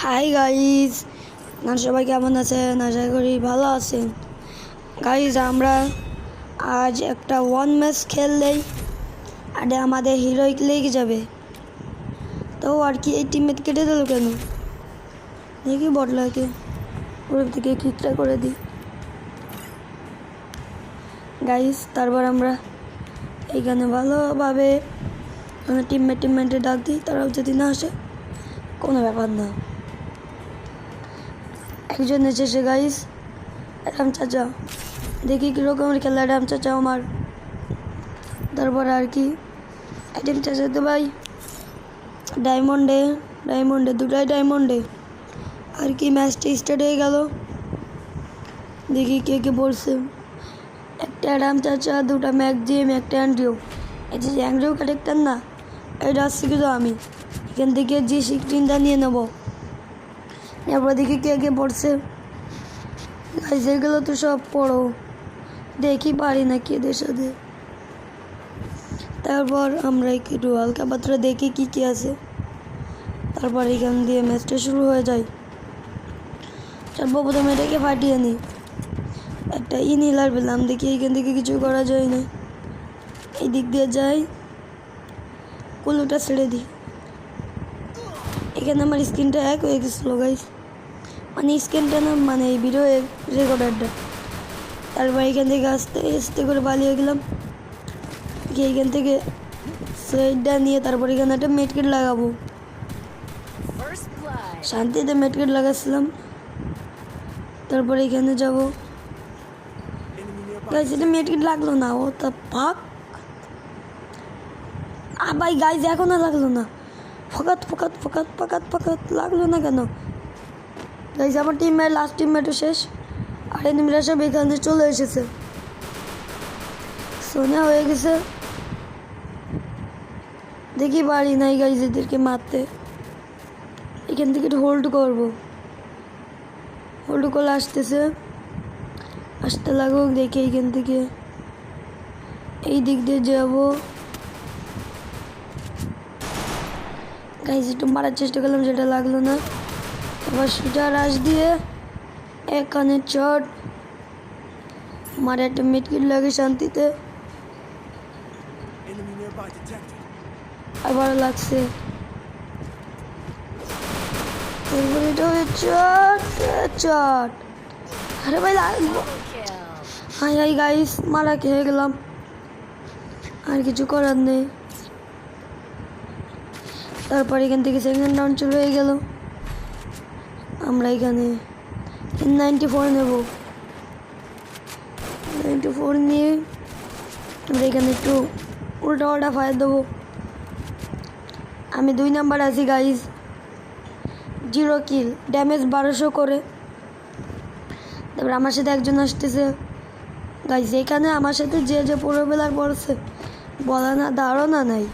Hi guys, আপনারা সবাই কেমন আছেন? আশা করি ভালো আছেন। গাইজ, আমরা আজ একটা ওয়ান ম্যাচ খেললেই আর আমাদের হিরোইক লেগে যাবে। তো আর কি এই টিমমেট কেটে দিল কেন? দেখি বটলাকে ওর থেকে কিকটা করে দিই গাইজ। তারপর আমরা এইখানে ভালোভাবে টিমমেটে ডাক দিই, তারাও যদি না আসে কোনো ব্যাপার না। একজন এসেছে গাইস, রাম চাচা। দেখি কীরকমের খেলা রাম চাচা আমার। তারপর আর কি আইটেম চাচা তো ভাই ডায়মন্ডে দুটাই ডায়মন্ডে আর কি ম্যাচটা স্টার্ট হয়ে গেল। দেখি কে কে বলছে। একটা রাম চাচা, দুটা ম্যাকজিম, একটা অ্যান্ড্রিউ। এই যে অ্যান্ড্রিউ ক্যারেক্টার না, এটা আসছি কিন্তু আমি এখান থেকে G16টা নিয়ে নেবো। এরপর দেখি কে কে পড়ছে। গাইজ এগুলো তো সব পড়ো, দেখি পারি না কি এদের সাথে। তারপর আমরা একটু হালকা পাত্রা দেখি কি কি আছে। তারপর এখান দিয়ে ম্যাচটা শুরু হয়ে যায়। সর্বপ্রথম এটাকে ফাটিয়ে নিই। একটা ইনহেলার পেলাম, দেখি এখান থেকে কিছু করা যায় না। এই দিক দিয়ে যাই, কুলুটা ছেড়ে দিই। এখানে আমার স্ক্রিনটা হ্যাক হয়ে গেছিলো গাইজ, মানে স্ক্রিনটা না, মানে এই ভিডিও রেকর্ডারটা। তারপর এখান থেকে আস্তে আস্তে করে পালিয়ে গেলাম। এইখান থেকে সেটটা নিয়ে তারপর এখানে একটা মেডকিট লাগাবো। শান্তিতে মেডকিট লাগাচ্ছিলাম। তারপর এখানে যাব। গাইজ এটা মেডকিট লাগলো না, ও তা ফাঁক। ভাই গাইজ এখনও লাগলো না, ফকাত লাগলো না কেন? গাইজ আমার লাস্ট টিমমেটও শেষ, আর এনিমিরা সব এখানে চলে এসেছে। সোনা হয়ে গেছে। দেখি পারি নাই গাইজ এদেরকে মারতে। এখান থেকে একটু হোল্ড করবো, হোল্ড করে আসতে লাগুক। দেখি এইখান থেকে এই দিক দিয়ে যাবো। গাইজ একটু মারার চেষ্টা করলাম, যেটা লাগলো না। এবার সুটা রাশ দিয়ে এখানে চট মারে একটা মিটকিট লাগে শান্তিতে। আবার লাগছে। চট আরে ভাই লাগলো। হাই গাইস, মারা খেয়ে গেলাম, আর কিছু করার নেই। তারপর এখান থেকে সেকেন্ড রাউন্ড শুরু হয়ে গেল। আমরা এখানে 94 নেব। 94 নিয়ে আমরা এখানে একটু উল্টা ফায়ার দেবো। আমি 2 নাম্বার আছি গাইজ, 0 কিল, ড্যামেজ 1200 করে। তারপর আমার সাথে একজন আসতেছে গাইজ। এখানে আমার সাথে যে পুরো বেলার পড়ছে বলা না ধারণা নাই।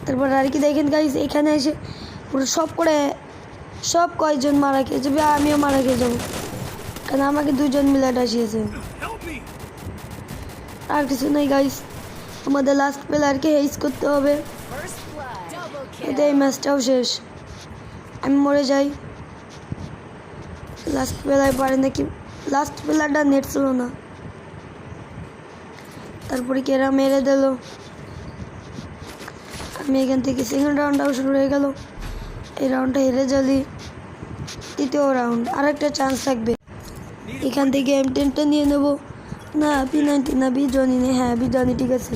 তারপর আর কি দেখেন গাইজ, এখানে এসে পুরো সব কয়জন মারা খেয়ে যাবে, আমিও মারা খেয়ে যাবো, কারণ আমাকে 2 জন মিলে আসিয়েছে। আর কিছু নেই গাইজ, আমাদের লাস্ট প্লেয়ারকে হেইস করতে হবে। এতে এই ম্যাচটাও শেষ, আমি মরে যাই। লাস্ট প্লেয়ার পারে নাকি, লাস্ট প্লেয়ারটা নেট ছিল না। তারপরে কেরা মেরে দিল। আমি এখান থেকে সেকেন্ড রাউন্ডটাও শুরু হয়ে গেল। এই রাউন্ডটা হেরে যালি, তৃতীয় রাউন্ড আরেকটা চান্স থাকবে। এখান থেকে M10টা নিয়ে নেবো। না P90 না, বিজনি নেই। হ্যাঁ বিজনি, ঠিক আছে।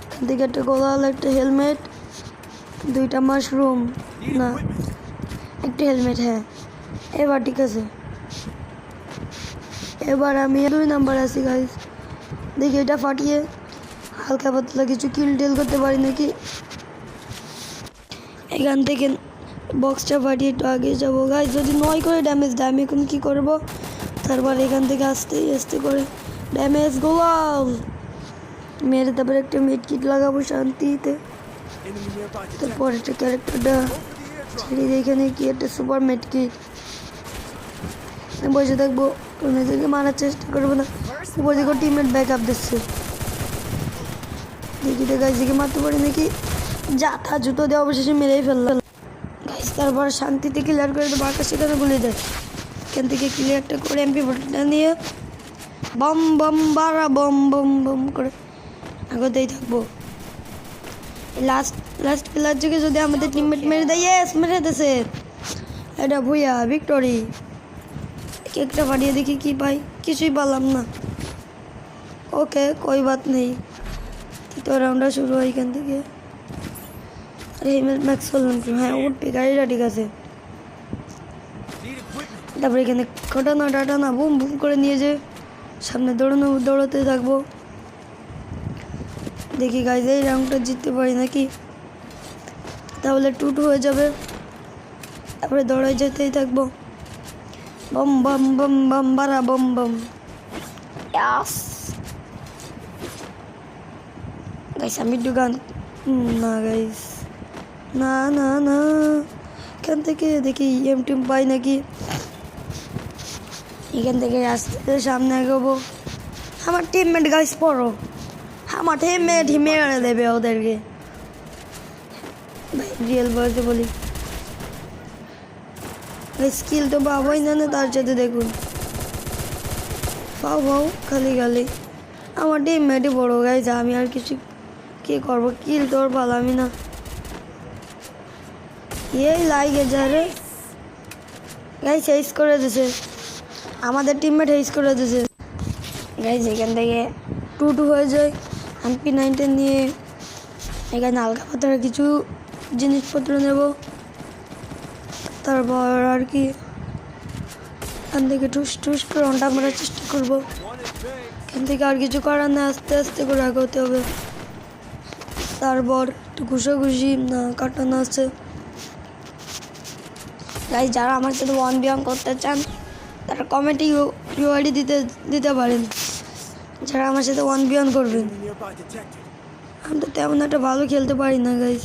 এখান থেকে একটা গোলাল, একটা হেলমেট, 2টা মাশরুম, না একটা হেলমেট। হ্যাঁ এবার ঠিক আছে। এবার আমি 2 নাম্বার আছি গাইজ। দেখি এটা ফাটিয়ে হালকা পাতলা কিছু কিল টিল করতে পারি নাকি। এখান থেকে বক্সটা ফাটিয়ে একটু আগে যাবো গাইজ। যদি 9 করে ড্যামেজ দেয় আমি এখন কী করবো? তারপর এখান থেকে আস্তে করে ড্যামেজ গোলাল মেরে তারপরে একটা মিডকিট লাগাবো শান্তিতে। তারপর একটা ক্যারেক্টারটা ছেড়ে দিয়ে এখানে কি একটা সুপার মিডকিট বসে থাকবো, নিজেকে মারার চেষ্টা করবো না। উপর দিকে টিমমেট ব্যাক আপ দিচ্ছে, দেখি তো গাইজ দিকে মারতে পারি নাকি। জাতা জুতো দিয়ে অবশেষে মেরেই ফেললাম গাইজ। তারপর শান্তিতে ক্লিয়ার করে দেবো, আকাশ সেখানে গুলি দেয়। এখান থেকে ক্লিয়ারটা করে MP40টা নিয়ে বম বম বারা বম বম বম করে আগতেই থাকবো। লাস্ট লাস্ট প্লেয়ার থেকে যদি আমাদের টিমমেট মেরে দেয়, ইয়েস মেরে দিয়েছে, এটা ভুইয়া ভিক্টোরি। কেকটা ফাটিয়ে দেখি কি পাই, কিছুই পেলাম না। ওকে কোই বাত নেই, তৃতীয় রাউন্ডটা শুরু হয় এখান থেকে। আরে হেলমেট ম্যাক্স করলাম, হ্যাঁ উঠবে গাড়িটা, ঠিক আছে। তারপরে এখানে ঘটানা টাটানা বুম বুম করে নিয়ে যে সামনে দৌড়াতে থাকবো। দেখি গাইজ এই রাউন্ডটা জিততে পারি নাকি, তাহলে 2-2 হয়ে যাবে। তারপরে দৌড়াই যেতেই থাকবো, বম বম বম বম বারা বম বম। গাইস আমি গান না গাইস, না না না, এখান থেকে দেখি টিম পাই নাকি। এখান থেকে আস্তে সামনে এগোবো। আমার টিমমেট গাইস পড়ো, আমার টিমমেট মেরে দেবে ওদেরকে। ভাই রিয়েল বলতে বলি, স্কিল তো বাবাই জানে, তার সাথে দেখুন পাও পাও খালি খালি আমার টিমমেটই বড় গাইস। আমি আর কিছু কি করবো, কিল তোর পালামি না, এই লাগে যা রে গাইস। হেস করে দিছে আমাদের টিমমেট, হেস করে দিছে গাইস। এখান থেকে 2-2 হয়ে যায়। MP90 নিয়ে এখানে হালকা পাতলা কিছু জিনিসপত্র নেব, তারপর আর কি এখান থেকে ঠুস ঠুস করে রনটা মারার চেষ্টা করবো। এখান থেকে আর কিছু করার না, আস্তে আস্তে করে আগাতে হবে। তারপর একটু ঘুষাঘুষি না কাটানো আছে গাইস। যারা আমার সাথে 1v1 করতে চান তারা কমেন্টে ইউআইডি দিতে পারেন, যারা আমার সাথে 1v1 করবেন। আমি তো তেমন একটা ভালো খেলতে পারি না গাইস,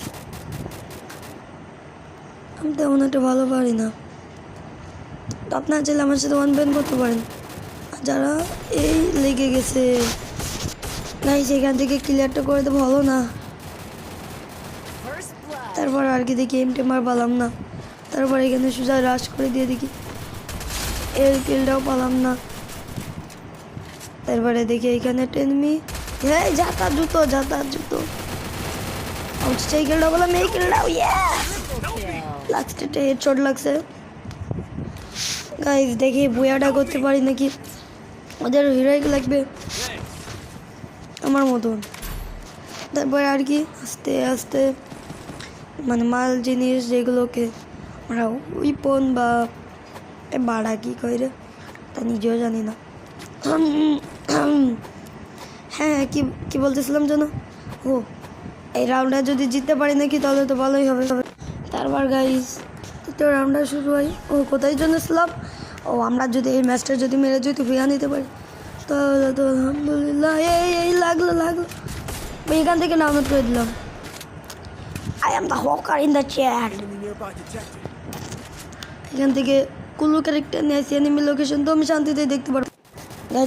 আমি তেমন একটা ভালো পারি না। তো আপনারা চাইলে আমার সাথে 1v1 করতে পারেন। আর যারা এই লেগে গেছে গাইস, এখান থেকে ক্লিয়ারটা করে তো ভালো না। তারপর আর কি দেখি টেমার পালাম না, তারপর এখানে সোজা রাশ করে দিয়ে দেখি এর কিলটাও পালাম না। তারপরে দেখি এখানে টেনমি, হ্যাঁ যাতার জুতো সেই কিলটা বললাম, এই কিলটাও লাস্টে হেডশট লাগছে গাইস। দেখি বুয়াটা করতে পারি নাকি, ওদের হিরোইক লাগবে আমার মতন। তারপরে আর কি আস্তে আস্তে মানে মাল জিনিস যেগুলোকে আমরা উইপন বা বাড়া কি কই রে তা নিজেও জানি না। হ্যাঁ কি কি বলতেছিলাম যেন, ও এই রাউন্ডটা যদি জিততে পারি নাকি তাহলে তো ভালোই হবে। তারপর গাইস তৃতীয় রাউন্ডটা শুরু হয়। ও কোথায় জন্য ছিলাম, ও আমরা যদি এই ম্যাচটা যদি মেরে যদি ভিয়া নিতে পারি তাহলে তো আলহামদুলিল্লাহ। এই লাগলো এখান থেকে ডাউনলোড করে দিলাম। I am the hawker in the chat. এখান থেকে কুলু ক্যারেক্টার নিয়ে আসি, এনিমি লোকেশন তো আমি শান্তিতে দেখতে পারবো।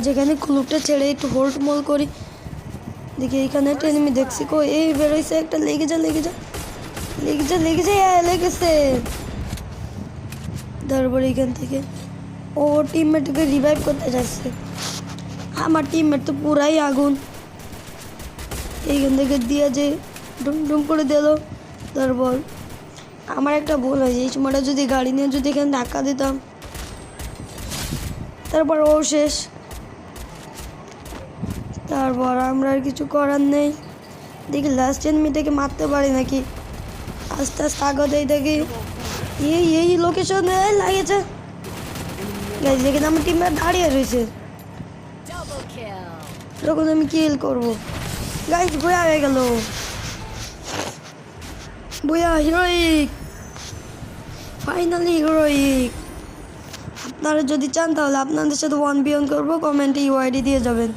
যেখানে কুলুকটা ছেড়ে একটু হোল্ড মল করি, দেখি এখানে একটা এনিমি দেখছি, কই এই বেরোইছে একটা, লেগেছে। তারপরে এখান থেকে ও টিমমেটকে রিভাইভ করতে যাচ্ছে, আমার টিমমেট তো পুরাই আগুন। এইখান থেকে দিয়ে যে ডুম করে দিল। তারপর আমার একটা ভুল হয়েছে, এই সময়টা যদি গাড়ি নিয়ে যদি এখানে ধাক্কা দিতাম, তারপর ও শেষ। তারপর আমরা আর কিছু করার নেই, দেখি লাস্ট এনিমিটাকে মারতে পারি নাকি। আস্তে আস্তে আগতেই থাকি, এই লোকেশন লাগেছে গাইস। দেখেন আমার টিমমেট দাঁড়িয়ে রয়েছে, তখন আমি কিল করবো গাইস। বয়া হয়ে গেল, বয়া হিরোইক, ফাইনালি হিরোইক। আপনারা যদি চান তাহলে আপনাদের সাথে 1v1 করবো, কমেন্টে ইউআইডি দিয়ে যাবেন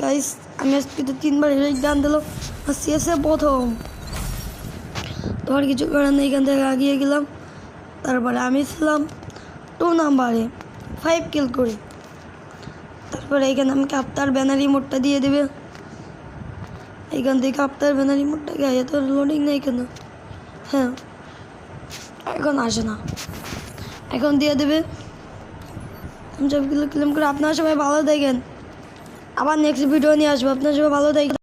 গাইস। আমি আজকে তো 3বার হিরোইক দান দিল, আর সিএসএ প্রথম। তোমার কিছু করার নেই, এখান থেকে আগিয়ে গেলাম। তারপরে আমি ছিলাম 2 নাম্বারে 5 কিল করি। তারপরে এখানে আমাকে আফতার ব্যানারি মোডটা দিয়ে দেবে। এখান থেকে আফতার ব্যানারি মোডটা গায়ে তো লোডিং নেই কেন, হ্যাঁ, এখন আসে না, এখন দিয়ে দেবে। আমি সবগুলো ক্লেম করে আপনারা সবাই ভালো থাকেন, আবার নেক্সট ভিডিও নিয়ে আসবো। আপনারা সবাই ভালো থাকেন।